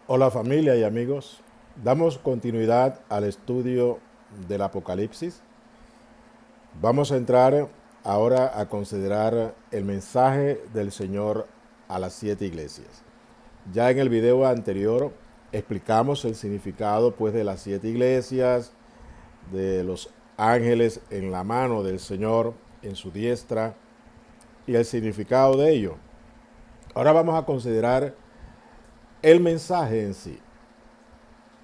Hola familia y amigos, damos continuidad al estudio del Apocalipsis. Vamos a entrar ahora a considerar el mensaje del Señor a las 7 iglesias. Ya en el video anterior explicamos el significado pues de las 7 iglesias, de los ángeles en la mano del Señor, en su diestra, y el significado de ello. Ahora vamos a considerar el mensaje en sí.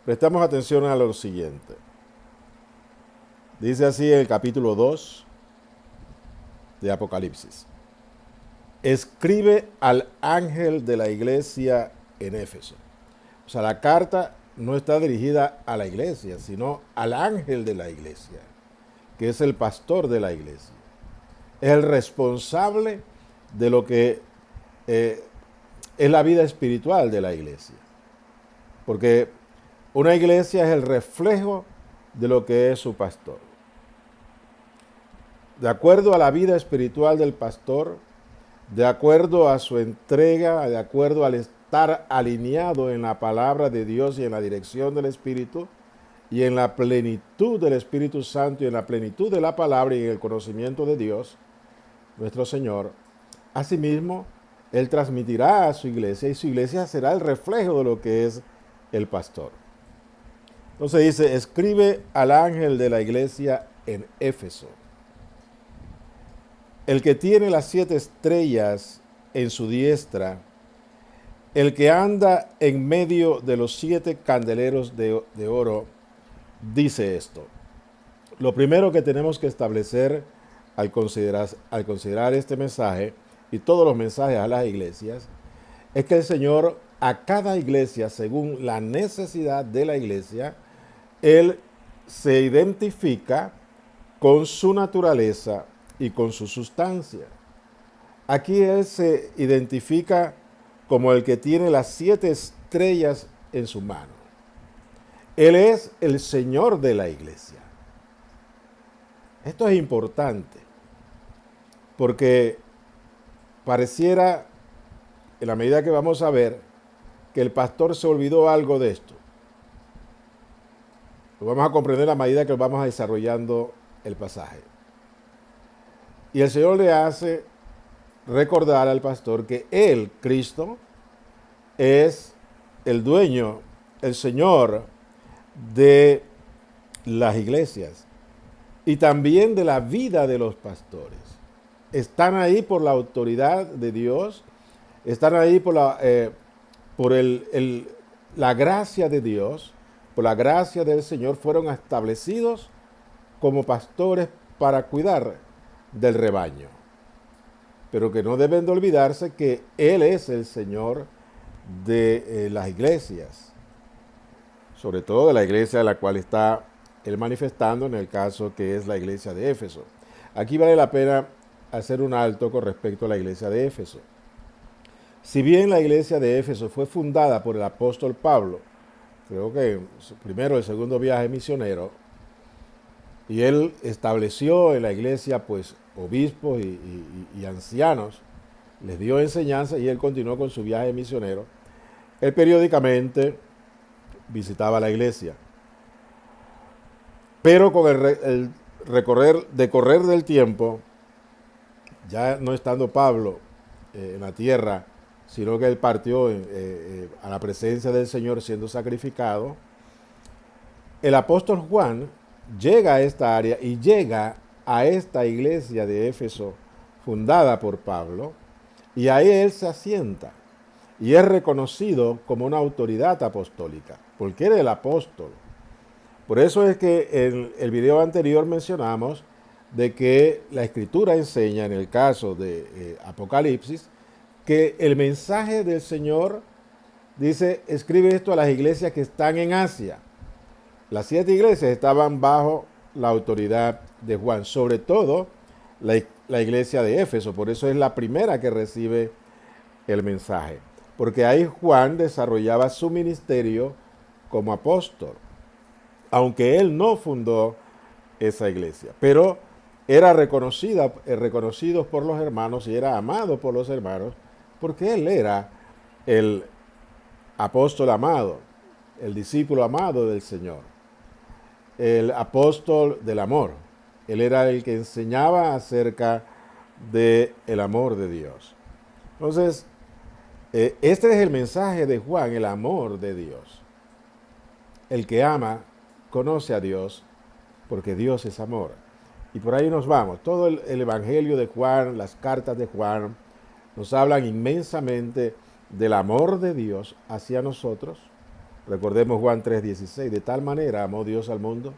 Prestamos atención a lo siguiente. Dice así en el capítulo 2 de Apocalipsis. Escribe al ángel de la iglesia en Éfeso. O sea, la carta no está dirigida a la iglesia, sino al ángel de la iglesia, que es el pastor de la iglesia. Es el responsable de lo que es la vida espiritual de la iglesia. Porque una iglesia es el reflejo de lo que es su pastor. De acuerdo a la vida espiritual del pastor, de acuerdo a su entrega, de acuerdo al estar alineado en la palabra de Dios y en la dirección del Espíritu, y en la plenitud del Espíritu Santo y en la plenitud de la palabra y en el conocimiento de Dios, nuestro Señor, asimismo, Él transmitirá a su iglesia y su iglesia será el reflejo de lo que es el pastor. Entonces dice, escribe al ángel de la iglesia en Éfeso. El que tiene las 7 estrellas en su diestra, el que anda en medio de los 7 candeleros de oro, dice esto. Lo primero que tenemos que establecer al considerar este mensaje y todos los mensajes a las iglesias es que el Señor a cada iglesia, según la necesidad de la iglesia, Él se identifica con su naturaleza y con su sustancia. Aquí Él se identifica como el que tiene las 7 estrellas en su mano. Él es el Señor de la iglesia. Esto es importante porque pareciera, en la medida que vamos a ver, que el pastor se olvidó algo de esto. Lo vamos a comprender a medida que vamos desarrollando el pasaje. Y el Señor le hace recordar al pastor que Él, Cristo, es el dueño, el Señor de las iglesias y también de la vida de los pastores. Están ahí por la autoridad de Dios, están ahí por la gracia de Dios, por la gracia del Señor, fueron establecidos como pastores para cuidar del rebaño. Pero que no deben de olvidarse que Él es el Señor de las iglesias, sobre todo de la iglesia a la cual está Él manifestando, en el caso que es la iglesia de Éfeso. Aquí vale la pena hacer un alto con respecto a la iglesia de Éfeso. Si bien la iglesia de Éfeso fue fundada por el apóstol Pablo, creo que su primero y segundo viaje misionero, y él estableció en la iglesia pues obispos y ancianos, les dio enseñanza y él continuó con su viaje misionero, él periódicamente visitaba la iglesia. Pero con el decorrer del tiempo, ya no estando Pablo en la tierra, sino que él partió a la presencia del Señor siendo sacrificado, el apóstol Juan llega a esta área y llega a esta iglesia de Éfeso fundada por Pablo, y ahí él se asienta y es reconocido como una autoridad apostólica, porque era el apóstol. Por eso es que en el video anterior mencionamos de que la escritura enseña, en el caso de Apocalipsis, que el mensaje del Señor dice, escribe esto a las iglesias que están en Asia. Las 7 iglesias estaban bajo la autoridad de Juan, sobre todo la iglesia de Éfeso, por eso es la primera que recibe el mensaje, porque ahí Juan desarrollaba su ministerio como apóstol, aunque él no fundó esa iglesia, pero era reconocido por los hermanos y era amado por los hermanos, porque él era el apóstol amado, el discípulo amado del Señor, el apóstol del amor. Él era el que enseñaba acerca del amor de Dios. Entonces, este es el mensaje de Juan, el amor de Dios. El que ama conoce a Dios porque Dios es amor. Y por ahí nos vamos. Todo el Evangelio de Juan, las cartas de Juan, nos hablan inmensamente del amor de Dios hacia nosotros. Recordemos Juan 3:16, de tal manera amó Dios al mundo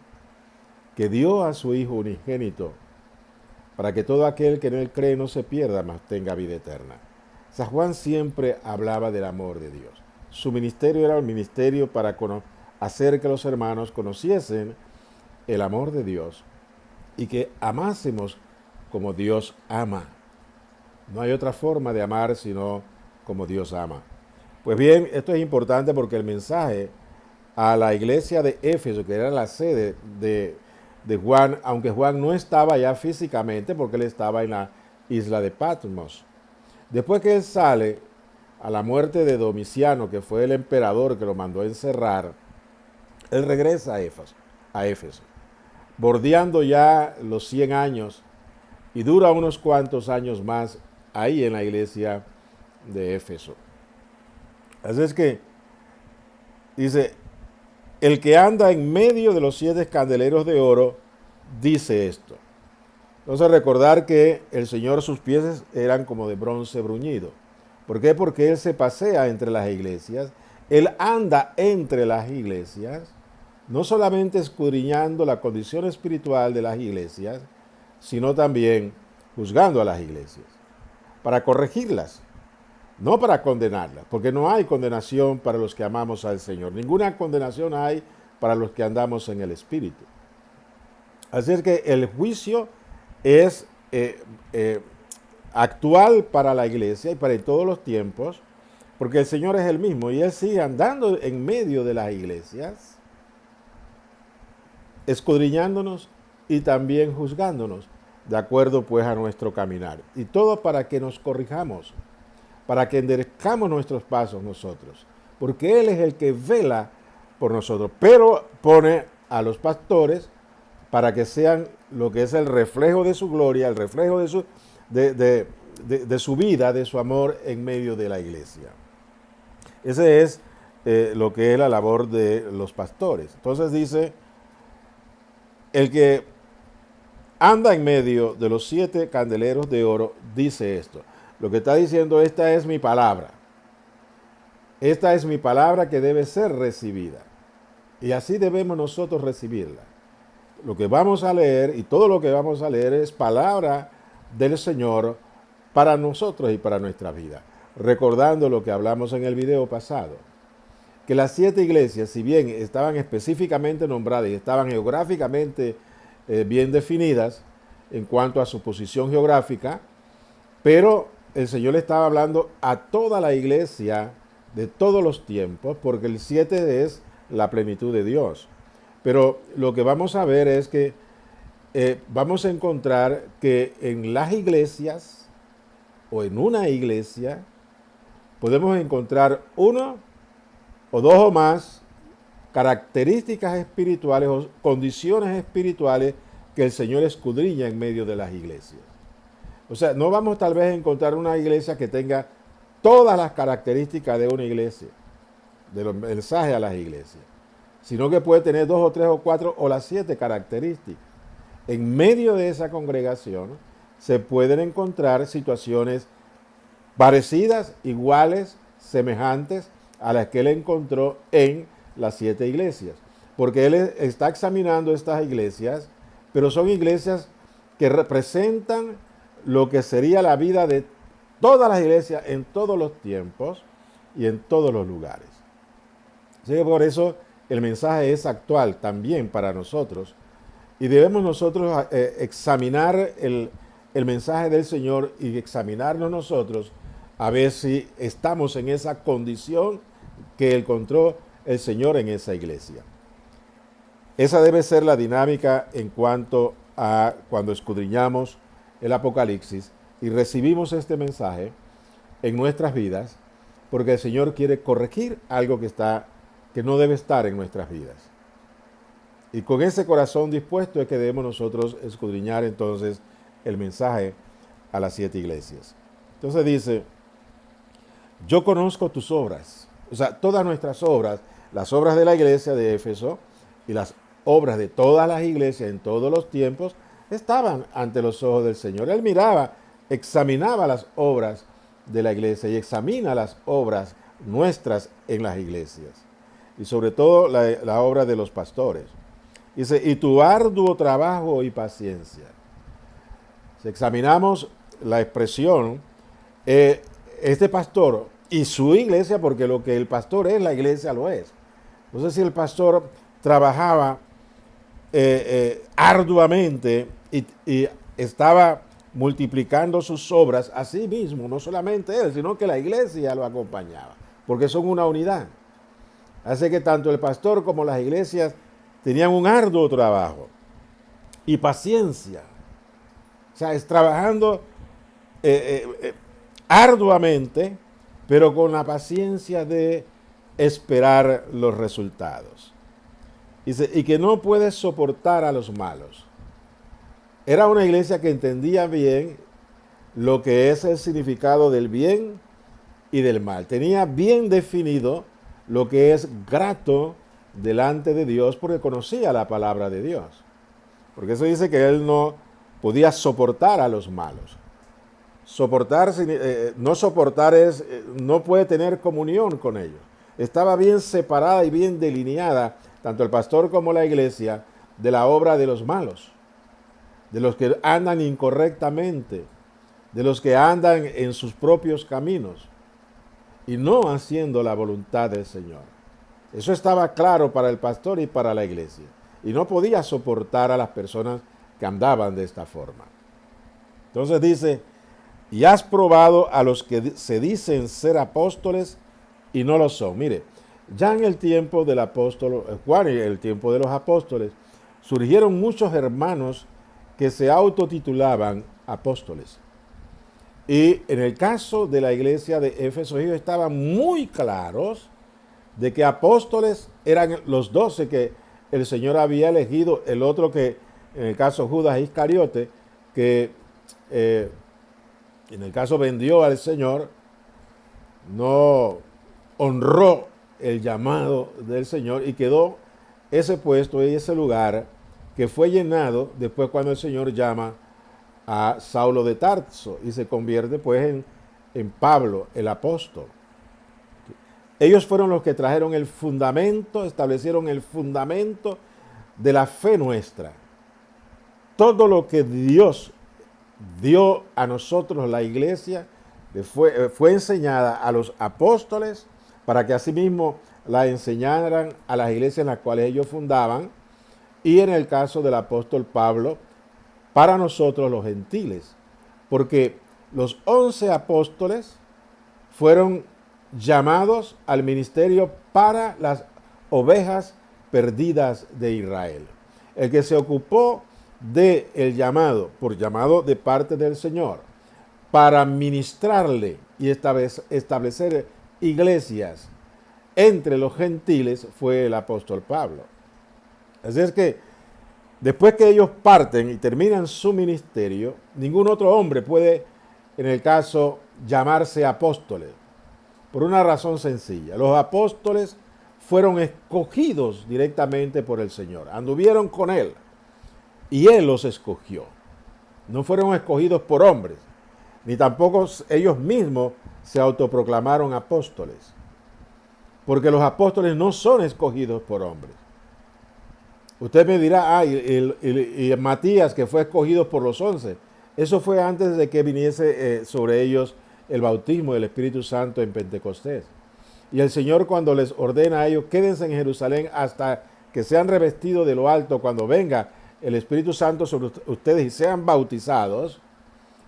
que dio a su Hijo unigénito para que todo aquel que en él cree no se pierda, mas tenga vida eterna. San Juan siempre hablaba del amor de Dios. Su ministerio era un ministerio para hacer que los hermanos conociesen el amor de Dios y que amásemos como Dios ama. No hay otra forma de amar sino como Dios ama. Pues bien, esto es importante porque el mensaje a la iglesia de Éfeso, que era la sede de Juan, aunque Juan no estaba allá físicamente porque él estaba en la isla de Patmos. Después que él sale a la muerte de Domiciano, que fue el emperador que lo mandó a encerrar, él regresa a Éfeso, bordeando ya los 100 años y dura unos cuantos años más ahí en la iglesia de Éfeso. Así es que dice, el que anda en medio de los 7 candeleros de oro dice esto. Entonces recordar que el Señor, sus pies eran como de bronce bruñido. ¿Por qué? Porque Él se pasea entre las iglesias, Él anda entre las iglesias, no solamente escudriñando la condición espiritual de las iglesias, sino también juzgando a las iglesias, para corregirlas, no para condenarlas, porque no hay condenación para los que amamos al Señor. Ninguna condenación hay para los que andamos en el Espíritu. Así es que el juicio es actual para la iglesia y para todos los tiempos, porque el Señor es el mismo y Él sigue andando en medio de las iglesias, escudriñándonos y también juzgándonos, de acuerdo pues a nuestro caminar. Y todo para que nos corrijamos, para que enderezcamos nuestros pasos nosotros, porque Él es el que vela por nosotros, pero pone a los pastores para que sean lo que es el reflejo de su gloria, el reflejo de su vida, de su amor en medio de la iglesia. Ese es lo que es la labor de los pastores. Entonces dice, el que anda en medio de los 7 candeleros de oro dice esto. Lo que está diciendo, esta es mi palabra. Esta es mi palabra que debe ser recibida. Y así debemos nosotros recibirla. Lo que vamos a leer y todo lo que vamos a leer es palabra del Señor para nosotros y para nuestra vida. Recordando lo que hablamos en el video pasado, que las 7 iglesias, si bien estaban específicamente nombradas y estaban geográficamente bien definidas en cuanto a su posición geográfica, pero el Señor le estaba hablando a toda la iglesia de todos los tiempos, porque el 7 es la plenitud de Dios. Pero lo que vamos a ver es que vamos a encontrar que en las iglesias o en una iglesia podemos encontrar 1 o 2 o más características espirituales o condiciones espirituales que el Señor escudriña en medio de las iglesias. O sea, no vamos tal vez a encontrar una iglesia que tenga todas las características de una iglesia, de los mensajes a las iglesias, sino que puede tener 2 o 3 o 4 o las 7 características. En medio de esa congregación se pueden encontrar situaciones parecidas, iguales, semejantes a las que él encontró en las 7 iglesias. Porque él está examinando estas iglesias, pero son iglesias que representan lo que sería la vida de todas las iglesias en todos los tiempos y en todos los lugares. Así que por eso el mensaje es actual también para nosotros y debemos nosotros examinar el mensaje del Señor y examinarnos nosotros a ver si estamos en esa condición que encontró el Señor en esa iglesia. Esa debe ser la dinámica en cuanto a cuando escudriñamos el Apocalipsis y recibimos este mensaje en nuestras vidas porque el Señor quiere corregir algo que no debe estar en nuestras vidas. Y con ese corazón dispuesto es que debemos nosotros escudriñar entonces el mensaje a las 7 iglesias. Entonces dice, yo conozco tus obras, o sea, todas nuestras obras, las obras de la iglesia de Éfeso y las obras de todas las iglesias en todos los tiempos estaban ante los ojos del Señor. Él miraba, examinaba las obras de la iglesia y examina las obras nuestras en las iglesias. Y sobre todo la obra de los pastores. Dice, y tu arduo trabajo y paciencia. Si examinamos la expresión, este pastor y su iglesia, porque lo que el pastor es, la iglesia lo es. Entonces, si el pastor trabajaba arduamente y estaba multiplicando sus obras, así mismo, no solamente él, sino que la iglesia lo acompañaba, porque son una unidad. Así que tanto el pastor como las iglesias tenían un arduo trabajo y paciencia. O sea, es trabajando arduamente, pero con la paciencia de esperar los resultados. Dice, y que no puedes soportar a los malos. Era una iglesia que entendía bien lo que es el significado del bien y del mal. Tenía bien definido lo que es grato delante de Dios porque conocía la palabra de Dios. Porque eso dice que él no podía soportar a los malos. Soportar, no soportar es, no puede tener comunión con ellos. Estaba bien separada y bien delineada, tanto el pastor como la iglesia, de la obra de los malos, de los que andan incorrectamente, de los que andan en sus propios caminos y no haciendo la voluntad del Señor. Eso estaba claro para el pastor y para la iglesia. Y no podía soportar a las personas que andaban de esta forma. Entonces dice, y has probado a los que se dicen ser apóstoles y no lo son. Mire, ya en el tiempo del apóstol Juan y el tiempo de los apóstoles, surgieron muchos hermanos que se autotitulaban apóstoles. Y en el caso de la iglesia de Éfeso, ellos estaban muy claros de que apóstoles eran los 12 que el Señor había elegido, el otro que, en el caso Judas Iscariote, que en el caso vendió al Señor, no honró el llamado del Señor y quedó ese puesto y ese lugar que fue llenado después cuando el Señor llama a Saulo de Tarso y se convierte pues en Pablo, el apóstol. Ellos fueron los que trajeron el fundamento, establecieron el fundamento de la fe nuestra. Todo lo que Dios dio a nosotros, la iglesia, fue enseñada a los apóstoles para que asimismo la enseñaran a las iglesias en las cuales ellos fundaban, y en el caso del apóstol Pablo, para nosotros los gentiles, porque los 11 apóstoles fueron llamados al ministerio para las ovejas perdidas de Israel. El que se ocupó del llamado, por llamado de parte del Señor, para ministrarle y establecer iglesias entre los gentiles fue el apóstol Pablo. Así es que después que ellos parten y terminan su ministerio, ningún otro hombre puede, en el caso, llamarse apóstoles. Por una razón sencilla. Los apóstoles fueron escogidos directamente por el Señor. Anduvieron con Él y Él los escogió. No fueron escogidos por hombres, ni tampoco ellos mismos se autoproclamaron apóstoles. Porque los apóstoles no son escogidos por hombres. Usted me dirá, y Matías, que fue escogido por los 11. Eso fue antes de que viniese sobre ellos el bautismo del Espíritu Santo en Pentecostés. Y el Señor, cuando les ordena a ellos, quédense en Jerusalén hasta que sean revestidos de lo alto, cuando venga el Espíritu Santo sobre ustedes y sean bautizados,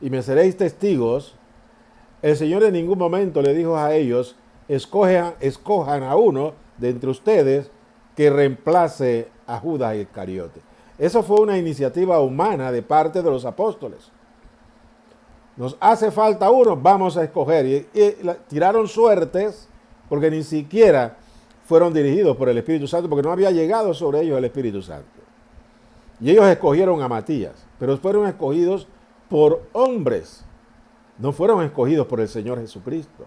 y me seréis testigos, el Señor en ningún momento le dijo a ellos, escojan a uno de entre ustedes que reemplace a Judas Iscariote. Eso fue una iniciativa humana de parte de los apóstoles. Nos hace falta uno, vamos a escoger. Tiraron suertes porque ni siquiera fueron dirigidos por el Espíritu Santo, porque no había llegado sobre ellos el Espíritu Santo. Y ellos escogieron a Matías, pero fueron escogidos por hombres, no fueron escogidos por el Señor Jesucristo.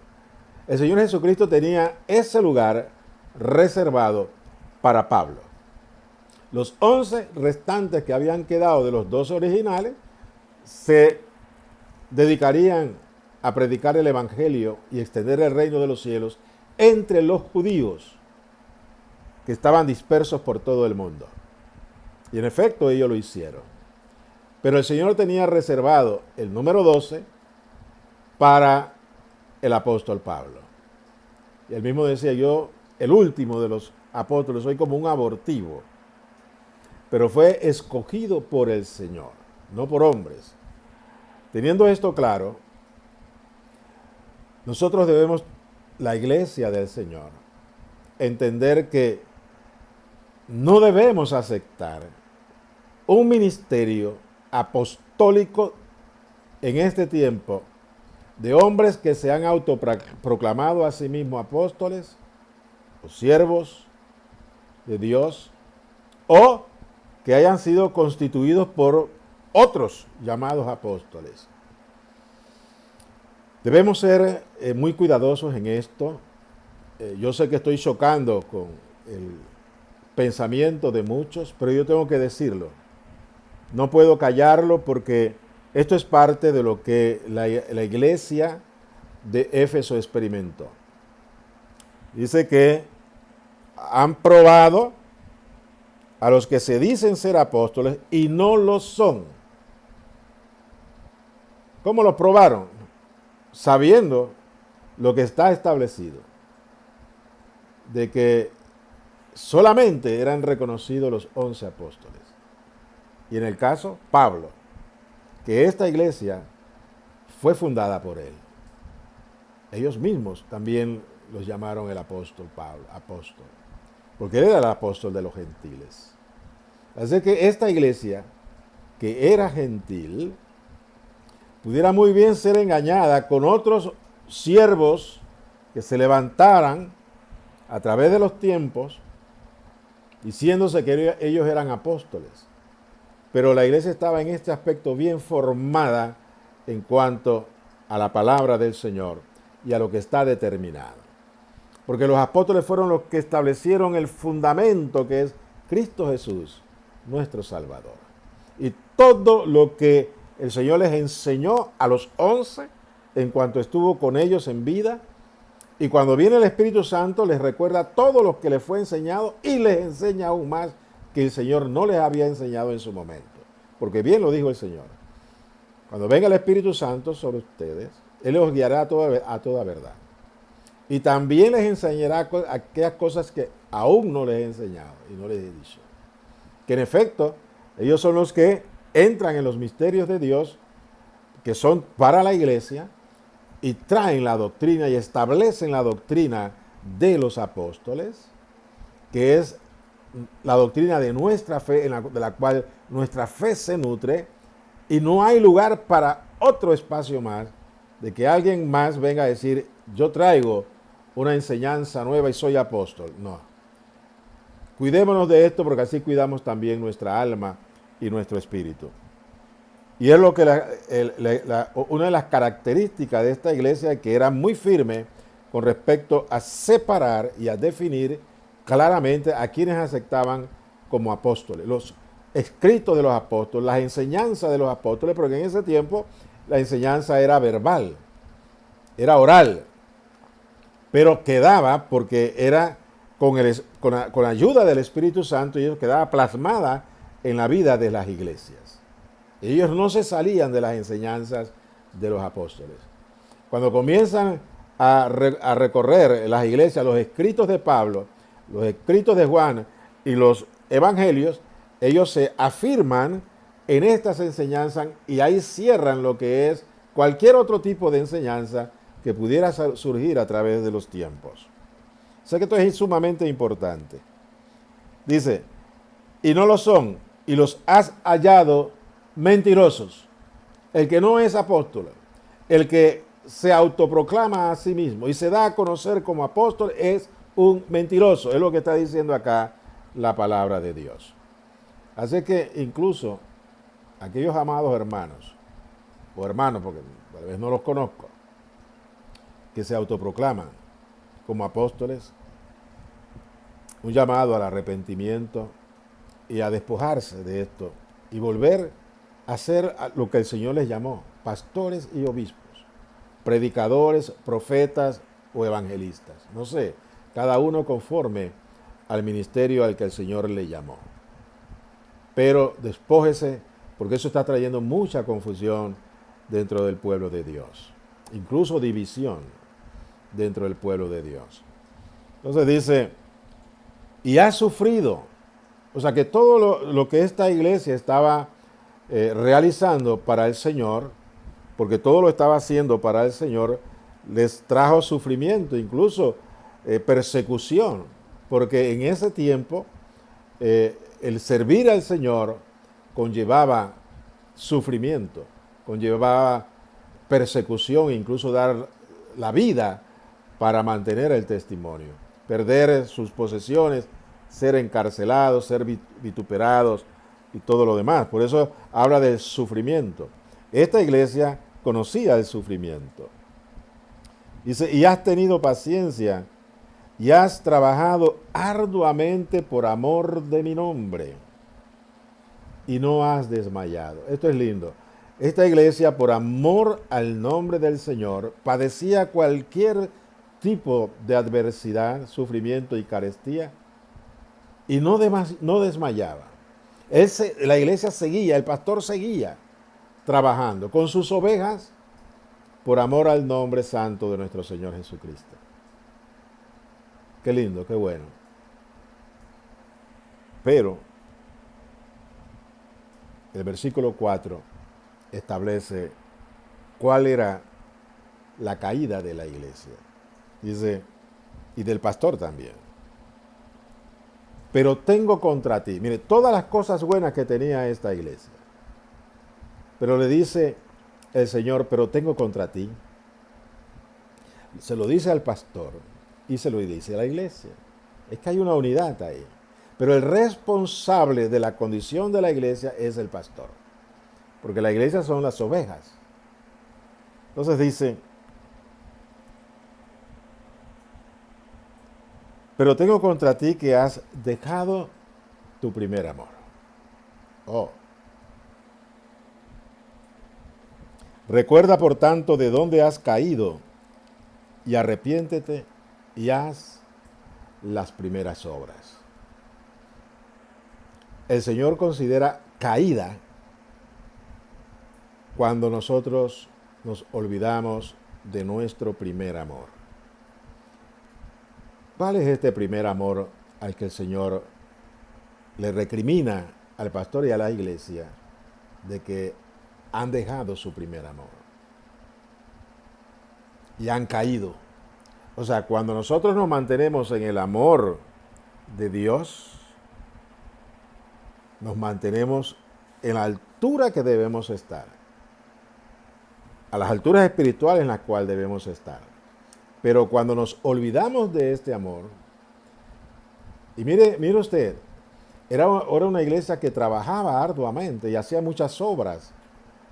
El Señor Jesucristo tenía ese lugar reservado para Pablo. Los 11 restantes que habían quedado de los 12 originales se dedicarían a predicar el Evangelio y extender el reino de los cielos entre los judíos que estaban dispersos por todo el mundo. Y en efecto ellos lo hicieron. Pero el Señor tenía reservado el número 12 para el apóstol Pablo. Y él mismo decía, yo, el último de los apóstoles, soy como un abortivo. Pero fue escogido por el Señor, no por hombres. Teniendo esto claro, nosotros debemos, la iglesia del Señor, entender que no debemos aceptar un ministerio apostólico en este tiempo de hombres que se han autoproclamado a sí mismos apóstoles o siervos de Dios, o que hayan sido constituidos por otros llamados apóstoles. Debemos ser muy cuidadosos en esto. Yo sé que estoy chocando con el pensamiento de muchos, pero yo tengo que decirlo. No puedo callarlo porque esto es parte de lo que la iglesia de Éfeso experimentó. Dice que han probado a los que se dicen ser apóstoles y no lo son. ¿Cómo lo probaron? Sabiendo lo que está establecido, de que solamente eran reconocidos los 11 apóstoles. Y en el caso, Pablo, que esta iglesia fue fundada por él. Ellos mismos también los llamaron el apóstol Pablo, apóstol, porque él era el apóstol de los gentiles. Así que esta iglesia, que era gentil, pudiera muy bien ser engañada con otros siervos que se levantaran a través de los tiempos, diciéndose que ellos eran apóstoles. Pero la iglesia estaba en este aspecto bien formada en cuanto a la palabra del Señor y a lo que está determinado. Porque los apóstoles fueron los que establecieron el fundamento que es Cristo Jesús, nuestro Salvador. Y todo lo que el Señor les enseñó a los 11 en cuanto estuvo con ellos en vida, y cuando viene el Espíritu Santo les recuerda todo lo que les fue enseñado y les enseña aún más que el Señor no les había enseñado en su momento. Porque bien lo dijo el Señor. Cuando venga el Espíritu Santo sobre ustedes, Él los guiará a toda verdad. Y también les enseñará aquellas cosas que aún no les he enseñado y no les he dicho. Que en efecto, ellos son los que entran en los misterios de Dios, que son para la iglesia, y traen la doctrina y establecen la doctrina de los apóstoles, que es la doctrina de nuestra fe, de la cual nuestra fe se nutre, y no hay lugar para otro espacio más de que alguien más venga a decir, yo traigo una enseñanza nueva y soy apóstol. No. Cuidémonos de esto porque así cuidamos también nuestra alma y nuestro espíritu. Y es lo que una de las características de esta iglesia, que era muy firme con respecto a separar y a definir claramente a quienes aceptaban como apóstoles. Los escritos de los apóstoles, las enseñanzas de los apóstoles, porque en ese tiempo la enseñanza era verbal, era oral, pero quedaba porque era con la ayuda del Espíritu Santo, y eso quedaba plasmada en la vida de las iglesias. Ellos no se salían de las enseñanzas de los apóstoles. Cuando comienzan a recorrer las iglesias, los escritos de Pablo, los escritos de Juan y los evangelios, ellos se afirman en estas enseñanzas y ahí cierran lo que es cualquier otro tipo de enseñanza que pudiera surgir a través de los tiempos. O sea que esto es sumamente importante. Dice, y no lo son, y los has hallado mentirosos. El que no es apóstol, El que se autoproclama a sí mismo y se da a conocer como apóstol es un mentiroso. Es lo que está diciendo acá la palabra de Dios. Así que incluso aquellos amados hermanos, o hermanos, porque tal vez no los conozco, que se autoproclaman como apóstoles, un llamado al arrepentimiento y a despojarse de esto y volver a ser lo que el Señor les llamó, pastores y obispos, predicadores, profetas o evangelistas. No sé, cada uno conforme al ministerio al que el Señor le llamó. Pero despójese, porque eso está trayendo mucha confusión dentro del pueblo de Dios, incluso división dentro del pueblo de Dios. Entonces dice, y ha sufrido, o sea que todo lo que esta iglesia estaba realizando para el Señor, porque todo lo estaba haciendo para el Señor, les trajo sufrimiento, incluso persecución, porque en ese tiempo el servir al Señor conllevaba sufrimiento, conllevaba persecución, incluso dar la vida para mantener el testimonio, perder sus posesiones, ser encarcelados, ser vituperados y todo lo demás. Por eso habla del sufrimiento. Esta iglesia conocía el sufrimiento. Dice, y has tenido paciencia y has trabajado arduamente por amor de mi nombre y no has desmayado. Esto es lindo. Esta iglesia, por amor al nombre del Señor, padecía cualquier tipo de adversidad, sufrimiento y carestía y no desmayaba. La iglesia seguía, el pastor seguía trabajando con sus ovejas por amor al nombre santo de nuestro Señor Jesucristo. Qué lindo, qué bueno. Pero el versículo 4 establece cuál era la caída de la iglesia. Dice, y del pastor también. Pero tengo contra ti, mire, todas las cosas buenas que tenía esta iglesia. Pero le dice el Señor, pero tengo contra ti. Se lo dice al pastor y se lo dice a la iglesia. Es que hay una unidad ahí. Pero el responsable de la condición de la iglesia es el pastor. Porque la iglesia son las ovejas. Entonces dice, pero tengo contra ti que has dejado tu primer amor. Oh. Recuerda por tanto de dónde has caído y arrepiéntete y haz las primeras obras. El Señor considera caída cuando nosotros nos olvidamos de nuestro primer amor. ¿Cuál es este primer amor al que el Señor le recrimina al pastor y a la iglesia de que han dejado su primer amor y han caído? O sea, cuando nosotros nos mantenemos en el amor de Dios, nos mantenemos en la altura que debemos estar, a las alturas espirituales en las cuales debemos estar. Pero cuando nos olvidamos de este amor, y mire usted, era una iglesia que trabajaba arduamente y hacía muchas obras,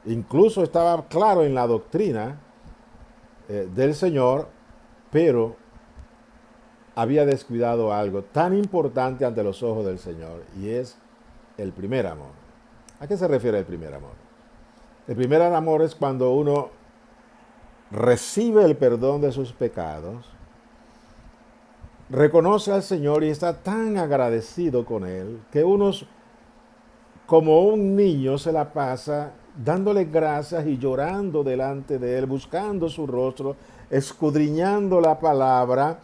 incluso estaba claro en la doctrina del Señor, pero había descuidado algo tan importante ante los ojos del Señor, y es el primer amor. ¿A qué se refiere el primer amor? El primer amor es cuando uno recibe el perdón de sus pecados, reconoce al Señor y está tan agradecido con Él que uno, como un niño, se la pasa dándole gracias y llorando delante de Él, buscando su rostro, escudriñando la palabra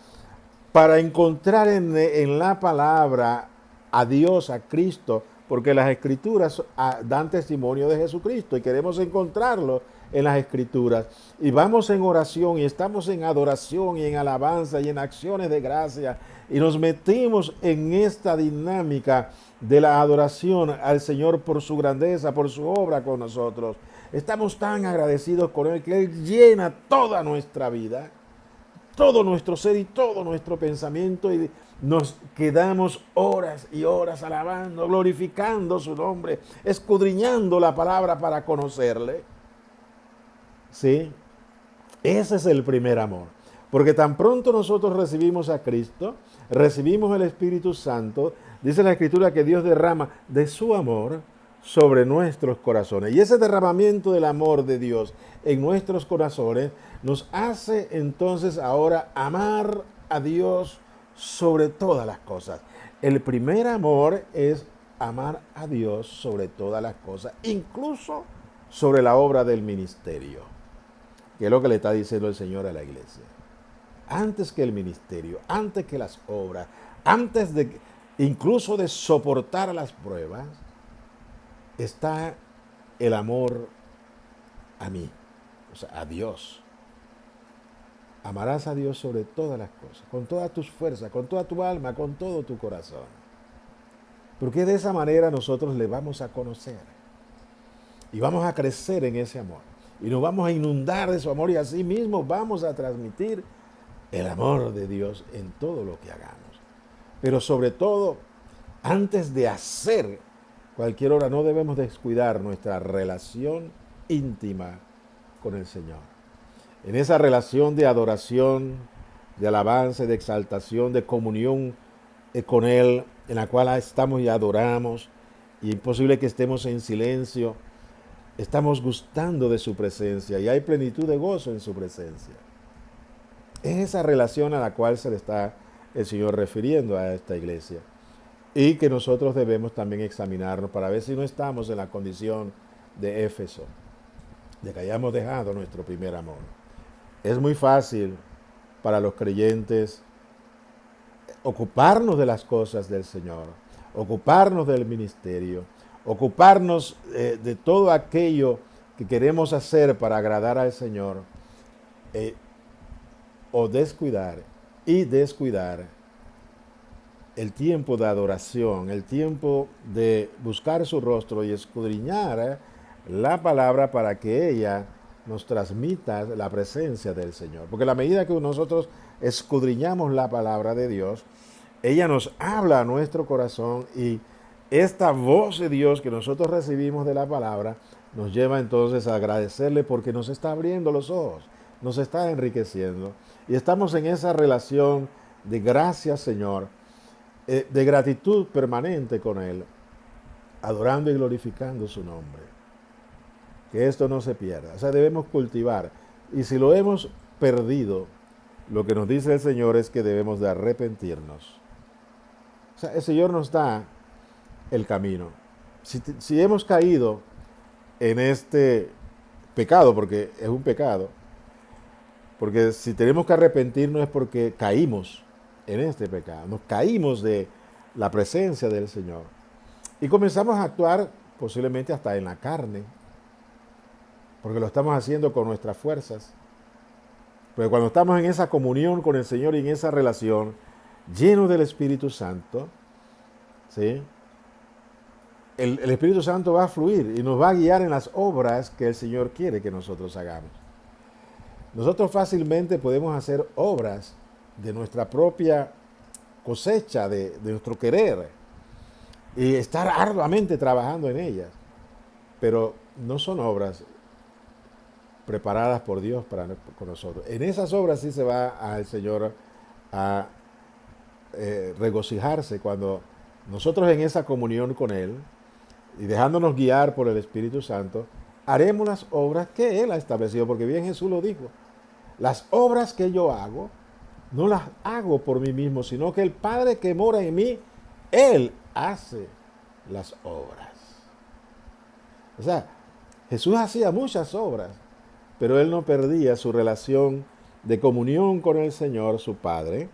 para encontrar en la palabra a Dios, a Cristo, porque las Escrituras dan testimonio de Jesucristo y queremos encontrarlo en las Escrituras y vamos en oración y estamos en adoración y en alabanza y en acciones de gracia y nos metimos en esta dinámica de la adoración al Señor por su grandeza, por su obra con nosotros, estamos tan agradecidos con Él que Él llena toda nuestra vida, todo nuestro ser y todo nuestro pensamiento, y nos quedamos horas y horas alabando, glorificando su nombre, escudriñando la palabra para conocerle. ¿Sí? Ese es el primer amor. Porque tan pronto nosotros recibimos a Cristo, recibimos el Espíritu Santo, dice la Escritura que Dios derrama de su amor sobre nuestros corazones. Y ese derramamiento del amor de Dios en nuestros corazones nos hace entonces ahora amar a Dios sobre todas las cosas. El primer amor es amar a Dios sobre todas las cosas, incluso sobre la obra del ministerio, que es lo que le está diciendo el Señor a la iglesia. Antes que el ministerio, antes que las obras, antes de incluso de soportar las pruebas, está el amor a mí, o sea, a Dios. Amarás a Dios sobre todas las cosas, con todas tus fuerzas, con toda tu alma, con todo tu corazón. Porque de esa manera nosotros le vamos a conocer y vamos a crecer en ese amor. Y nos vamos a inundar de su amor y así mismo vamos a transmitir el amor de Dios en todo lo que hagamos. Pero sobre todo, antes de hacer cualquier obra, no debemos descuidar nuestra relación íntima con el Señor. En esa relación de adoración, de alabanza, de exaltación, de comunión con Él, en la cual estamos y adoramos, y es imposible que estemos en silencio, estamos gustando de su presencia y hay plenitud de gozo en su presencia. Es esa relación a la cual se le está el Señor refiriendo a esta iglesia. Y que nosotros debemos también examinarnos para ver si no estamos en la condición de Éfeso, de que hayamos dejado nuestro primer amor. Es muy fácil para los creyentes ocuparnos de las cosas del Señor, ocuparnos del ministerio, ocuparnos de todo aquello que queremos hacer para agradar al Señor, o descuidar el tiempo de adoración, el tiempo de buscar su rostro y escudriñar la palabra para que ella nos transmita la presencia del Señor. Porque a la medida que nosotros escudriñamos la palabra de Dios, ella nos habla a nuestro corazón y esta voz de Dios que nosotros recibimos de la palabra nos lleva entonces a agradecerle porque nos está abriendo los ojos, nos está enriqueciendo y estamos en esa relación de gracias, Señor, de gratitud permanente con Él, adorando y glorificando su nombre. Que esto no se pierda. O sea, debemos cultivar. Y si lo hemos perdido, lo que nos dice el Señor es que debemos de arrepentirnos. O sea, el Señor nos da el camino. Si hemos caído en este pecado, porque es un pecado, porque si tenemos que arrepentirnos es porque caímos en este pecado, nos caímos de la presencia del Señor y comenzamos a actuar posiblemente hasta en la carne, porque lo estamos haciendo con nuestras fuerzas. Pero cuando estamos en esa comunión con el Señor y en esa relación, llenos del Espíritu Santo, ¿sí? El Espíritu Santo va a fluir y nos va a guiar en las obras que el Señor quiere que nosotros hagamos. Nosotros fácilmente podemos hacer obras de nuestra propia cosecha, de nuestro querer, y estar arduamente trabajando en ellas, pero no son obras preparadas por Dios con nosotros. En esas obras sí se va al Señor a regocijarse cuando nosotros en esa comunión con Él y dejándonos guiar por el Espíritu Santo, haremos las obras que Él ha establecido, porque bien Jesús lo dijo, las obras que yo hago, no las hago por mí mismo, sino que el Padre que mora en mí, Él hace las obras. O sea, Jesús hacía muchas obras, pero Él no perdía su relación de comunión con el Señor, su Padre.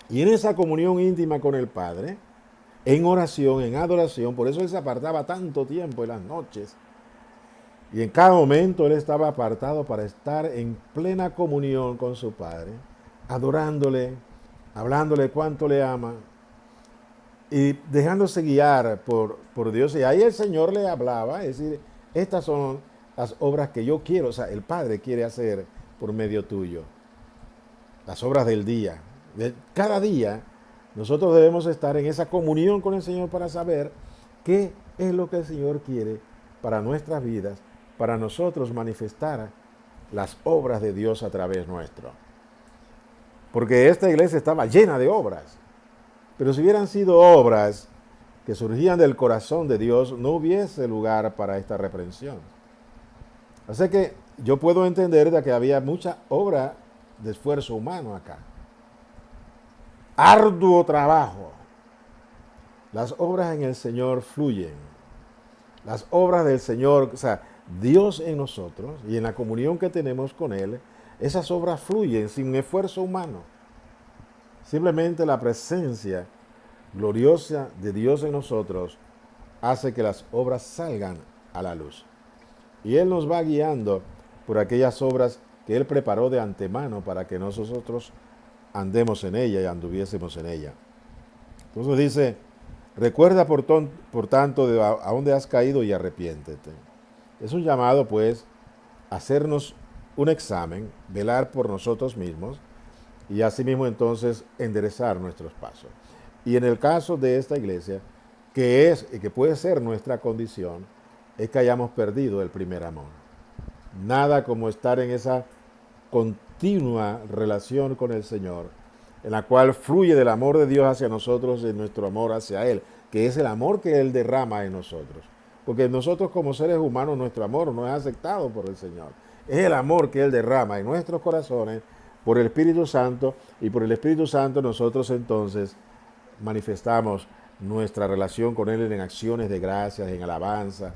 Y en esa comunión íntima con el Padre, en oración, en adoración, por eso Él se apartaba tanto tiempo en las noches, Y en cada momento él estaba apartado para estar en plena comunión con su Padre, adorándole, hablándole cuánto le ama y dejándose guiar por Dios. Y ahí el Señor le hablaba, es decir, estas son las obras que yo quiero, o sea, el Padre quiere hacer por medio tuyo. Las obras del día. Cada día nosotros debemos estar en esa comunión con el Señor para saber qué es lo que el Señor quiere para nuestras vidas, para nosotros manifestar las obras de Dios a través nuestro. Porque esta iglesia estaba llena de obras. Pero si hubieran sido obras que surgían del corazón de Dios, no hubiese lugar para esta reprensión. Así que yo puedo entender de que había mucha obra de esfuerzo humano acá. Arduo trabajo. Las obras en el Señor fluyen. Las obras del Señor, o sea, Dios en nosotros y en la comunión que tenemos con Él, esas obras fluyen sin esfuerzo humano. Simplemente la presencia gloriosa de Dios en nosotros hace que las obras salgan a la luz. Y Él nos va guiando por aquellas obras que Él preparó de antemano para que nosotros andemos en ella y anduviésemos en ella. Entonces dice, recuerda por tanto de a dónde has caído y arrepiéntete. Es un llamado pues a hacernos un examen, velar por nosotros mismos y asimismo entonces enderezar nuestros pasos. Y en el caso de esta iglesia, que es y que puede ser nuestra condición, es que hayamos perdido el primer amor. Nada como estar en esa continua relación con el Señor, en la cual fluye del amor de Dios hacia nosotros y nuestro amor hacia Él, que es el amor que Él derrama en nosotros. Porque nosotros como seres humanos, nuestro amor no es aceptado por el Señor. Es el amor que Él derrama en nuestros corazones por el Espíritu Santo, y por el Espíritu Santo nosotros entonces manifestamos nuestra relación con Él en acciones de gracias, en alabanzas,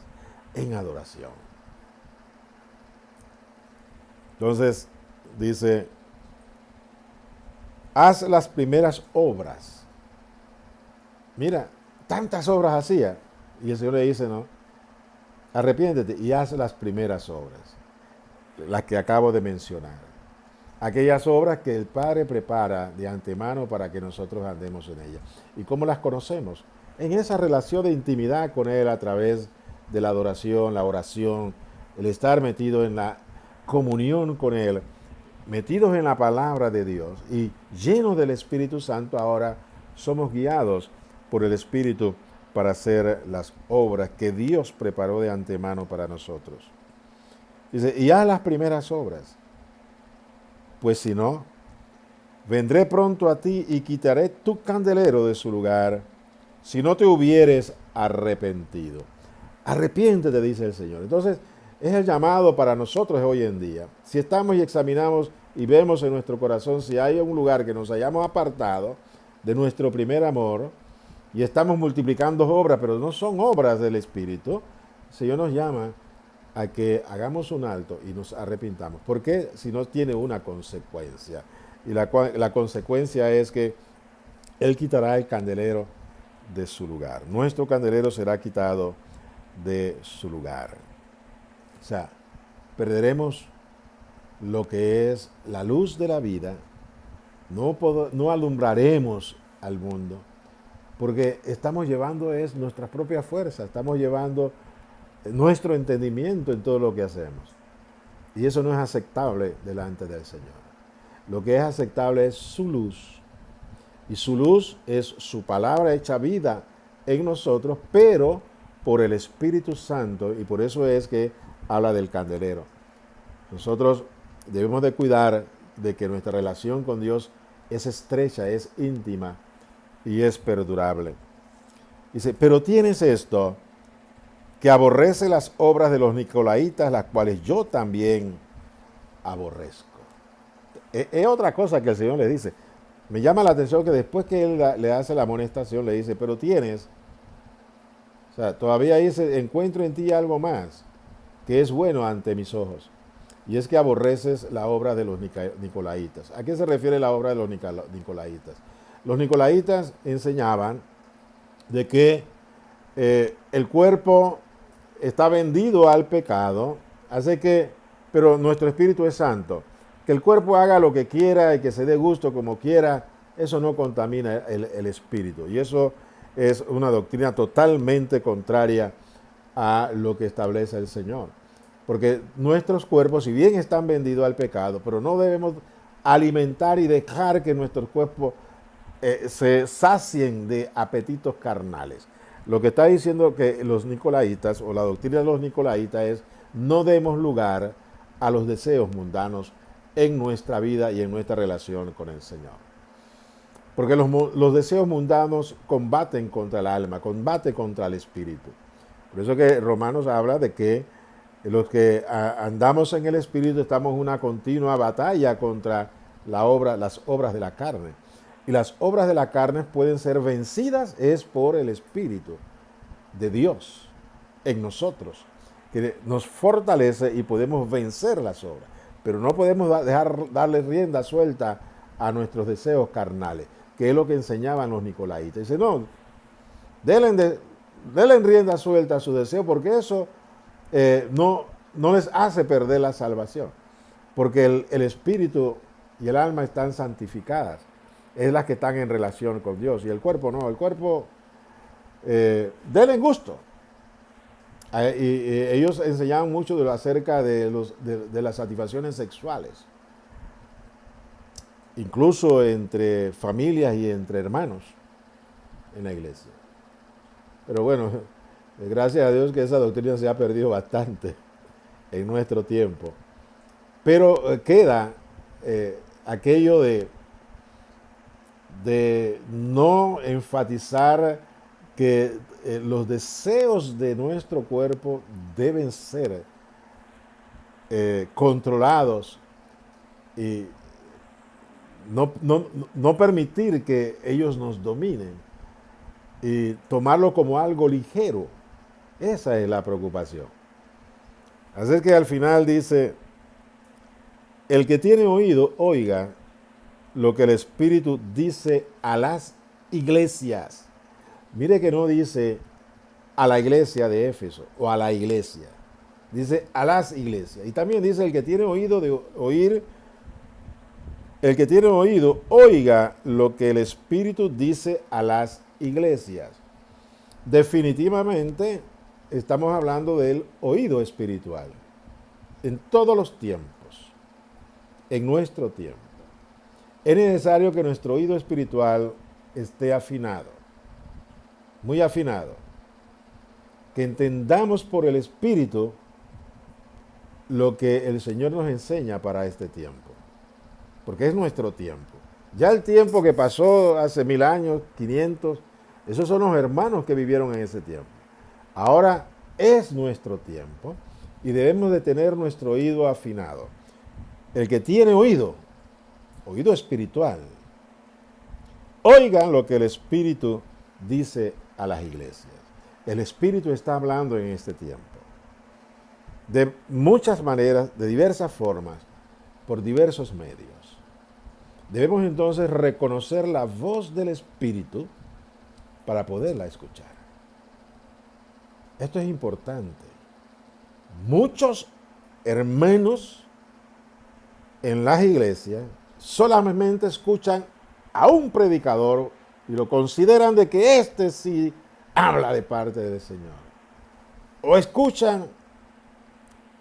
en adoración. Entonces, dice, haz las primeras obras. Mira, tantas obras hacía. Y el Señor le dice, no, arrepiéntete y haz las primeras obras, las que acabo de mencionar. Aquellas obras que el Padre prepara de antemano para que nosotros andemos en ellas. ¿Y cómo las conocemos? En esa relación de intimidad con Él a través de la adoración, la oración, el estar metido en la comunión con Él, metidos en la palabra de Dios y llenos del Espíritu Santo, ahora somos guiados por el Espíritu para hacer las obras que Dios preparó de antemano para nosotros. Dice, y haz las primeras obras. Pues si no, vendré pronto a ti y quitaré tu candelero de su lugar, si no te hubieres arrepentido. Arrepiéntete, dice el Señor. Entonces, es el llamado para nosotros hoy en día. Si estamos y examinamos y vemos en nuestro corazón si hay un lugar que nos hayamos apartado de nuestro primer amor y estamos multiplicando obras, pero no son obras del Espíritu, el Señor nos llama a que hagamos un alto y nos arrepintamos. ¿Por qué? Si no tiene una consecuencia. Y la consecuencia es que Él quitará el candelero de su lugar. Nuestro candelero será quitado de su lugar. O sea, perderemos lo que es la luz de la vida. No alumbraremos al mundo, porque estamos llevando es nuestras propias fuerzas, estamos llevando nuestro entendimiento en todo lo que hacemos. Y eso no es aceptable delante del Señor. Lo que es aceptable es su luz. Y su luz es su palabra hecha vida en nosotros, pero por el Espíritu Santo, y por eso es que habla del candelero. Nosotros debemos de cuidar de que nuestra relación con Dios es estrecha, es íntima y es perdurable. Dice, pero tienes esto, que aborrece las obras de los nicolaitas, las cuales yo también aborrezco. Es otra cosa que el Señor le dice. Me llama la atención que después que Él le hace la amonestación, le dice, pero tienes, o sea, todavía dice, encuentro en ti algo más, que es bueno ante mis ojos. Y es que aborreces la obra de los nicolaitas. ¿A qué se refiere la obra de los nicolaitas? Los nicolaitas enseñaban de que el cuerpo está vendido al pecado, hace que, pero nuestro espíritu es santo. Que el cuerpo haga lo que quiera y que se dé gusto como quiera, eso no contamina el espíritu. Y eso es una doctrina totalmente contraria a lo que establece el Señor. Porque nuestros cuerpos, si bien están vendidos al pecado, pero no debemos alimentar y dejar que nuestros cuerpos se sacien de apetitos carnales. Lo que está diciendo que los nicolaitas, o la doctrina de los nicolaitas, es no demos lugar a los deseos mundanos en nuestra vida y en nuestra relación con el Señor. Porque los deseos mundanos combaten contra el alma, combaten contra el espíritu. Por eso que Romanos habla de que los que andamos en el espíritu estamos en una continua batalla contra las obras de la carne. Y las obras de la carne pueden ser vencidas es por el espíritu de Dios en nosotros, que nos fortalece y podemos vencer las obras. Pero no podemos darle rienda suelta a nuestros deseos carnales, que es lo que enseñaban los nicolaitas. Dice, no, denle rienda suelta a su deseo, porque eso no les hace perder la salvación. Porque el espíritu y el alma están santificadas. Es las que están en relación con Dios. Y el cuerpo no, el cuerpo, denle gusto. Y ellos enseñaban mucho acerca de las satisfacciones sexuales. Incluso entre familias y entre hermanos en la iglesia. Pero bueno, gracias a Dios que esa doctrina se ha perdido bastante en nuestro tiempo. Pero queda aquello de no enfatizar que los deseos de nuestro cuerpo deben ser controlados y no permitir que ellos nos dominen y tomarlo como algo ligero. Esa es la preocupación. Así que al final dice, el que tiene oído, oiga lo que el Espíritu dice a las iglesias. Mire que no dice a la iglesia de Éfeso o a la iglesia. Dice a las iglesias. Y también dice el que tiene oído de oír, el que tiene oído, oiga lo que el Espíritu dice a las iglesias. Definitivamente estamos hablando del oído espiritual. En todos los tiempos, en nuestro tiempo. Es necesario que nuestro oído espiritual esté afinado, muy afinado, que entendamos por el Espíritu lo que el Señor nos enseña para este tiempo, porque es nuestro tiempo. Ya el tiempo que pasó hace 1000 años, 500, esos son los hermanos que vivieron en ese tiempo. Ahora es nuestro tiempo y debemos de tener nuestro oído afinado. El que tiene oído espiritual, oigan lo que el Espíritu dice a las iglesias. El Espíritu está hablando en este tiempo. De muchas maneras, de diversas formas, por diversos medios. Debemos entonces reconocer la voz del Espíritu para poderla escuchar. Esto es importante. Muchos hermanos en las iglesias solamente escuchan a un predicador y lo consideran de que este sí habla de parte del Señor. O escuchan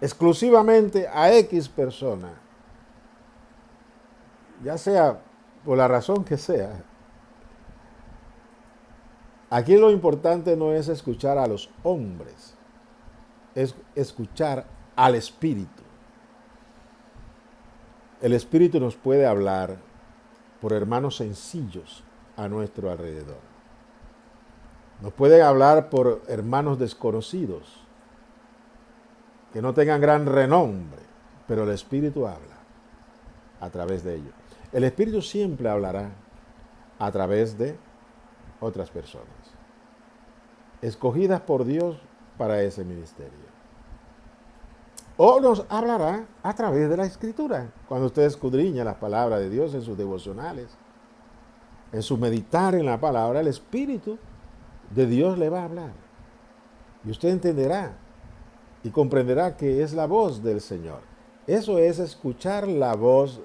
exclusivamente a X persona, ya sea por la razón que sea. Aquí lo importante no es escuchar a los hombres, es escuchar al Espíritu. El Espíritu nos puede hablar por hermanos sencillos a nuestro alrededor. Nos puede hablar por hermanos desconocidos, que no tengan gran renombre, pero el Espíritu habla a través de ellos. El Espíritu siempre hablará a través de otras personas, escogidas por Dios para ese ministerio. O nos hablará a través de la Escritura, cuando usted escudriña las palabras de Dios en sus devocionales, en su meditar en la palabra, el Espíritu de Dios le va a hablar. Y usted entenderá y comprenderá que es la voz del Señor. Eso es escuchar la voz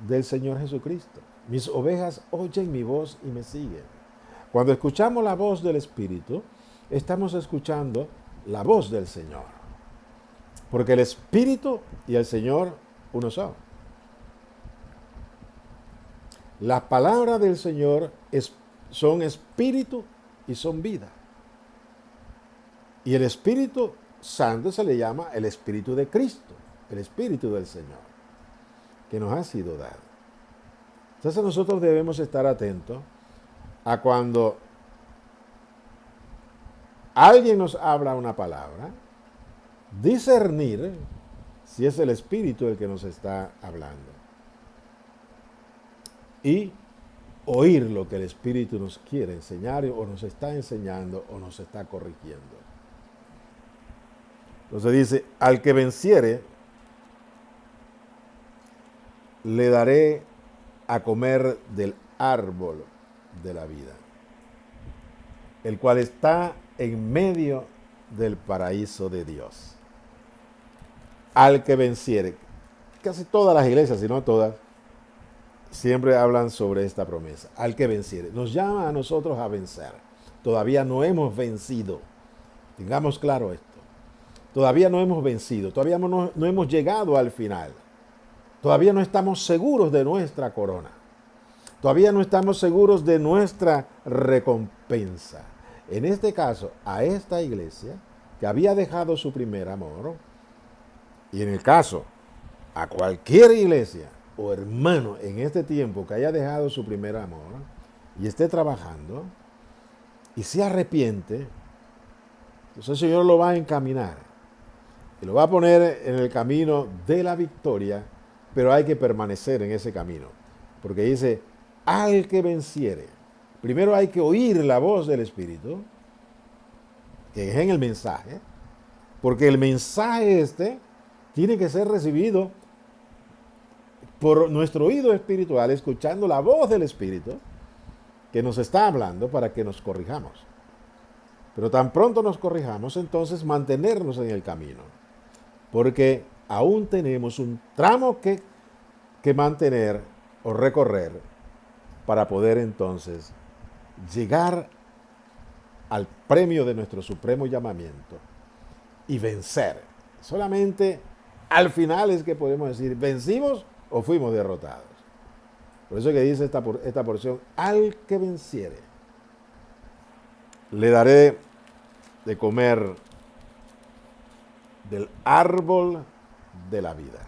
del Señor Jesucristo. Mis ovejas oyen mi voz y me siguen. Cuando escuchamos la voz del Espíritu, estamos escuchando la voz del Señor. Porque el Espíritu y el Señor uno son. Las palabras del Señor son espíritu y son vida. Y el Espíritu Santo se le llama el Espíritu de Cristo, el Espíritu del Señor, que nos ha sido dado. Entonces nosotros debemos estar atentos a cuando alguien nos habla una palabra, discernir si es el Espíritu el que nos está hablando y oír lo que el Espíritu nos quiere enseñar o nos está enseñando o nos está corrigiendo. Entonces dice, al que venciere, le daré a comer del árbol de la vida, el cual está en medio del paraíso de Dios. Al que venciere. Casi todas las iglesias, si no todas, siempre hablan sobre esta promesa. Al que venciere. Nos llama a nosotros a vencer. Todavía no hemos vencido. Tengamos claro esto. Todavía no hemos vencido. Todavía no hemos llegado al final. Todavía no estamos seguros de nuestra corona. Todavía no estamos seguros de nuestra recompensa. En este caso, a esta iglesia que había dejado su primer amor, y en el caso a cualquier iglesia o hermano en este tiempo que haya dejado su primer amor y esté trabajando y se arrepiente, entonces el Señor lo va a encaminar y lo va a poner en el camino de la victoria, pero hay que permanecer en ese camino, porque dice, al que venciere. Primero hay que oír la voz del Espíritu, que es en el mensaje, porque el mensaje tiene que ser recibido por nuestro oído espiritual, escuchando la voz del Espíritu que nos está hablando para que nos corrijamos. Pero tan pronto nos corrijamos, entonces mantenernos en el camino, porque aún tenemos un tramo que mantener o recorrer para poder entonces llegar al premio de nuestro supremo llamamiento y vencer. Solamente al final es que podemos decir, ¿vencimos o fuimos derrotados? Por eso que dice esta porción, al que venciere, le daré de comer del árbol de la vida,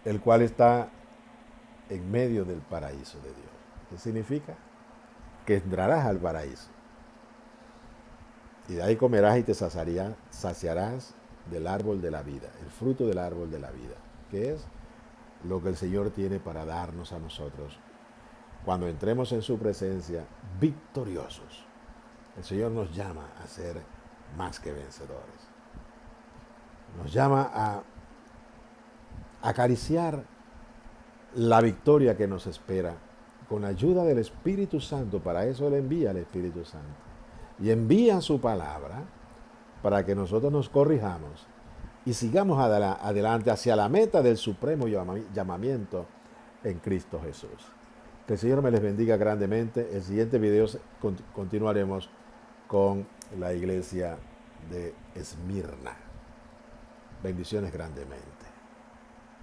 el cual está en medio del paraíso de Dios. ¿Qué significa? Que entrarás al paraíso. Y de ahí comerás y te saciarás del árbol de la vida, el fruto del árbol de la vida, que es lo que el Señor tiene para darnos a nosotros cuando entremos en su presencia victoriosos. El Señor nos llama a ser más que vencedores. Nos llama a acariciar la victoria que nos espera con ayuda del Espíritu Santo. Para eso Él envía al Espíritu Santo. Y envía su palabra para que nosotros nos corrijamos y sigamos adelante hacia la meta del supremo llamamiento en Cristo Jesús. Que el Señor me les bendiga grandemente. El siguiente video continuaremos con la iglesia de Esmirna. Bendiciones grandemente.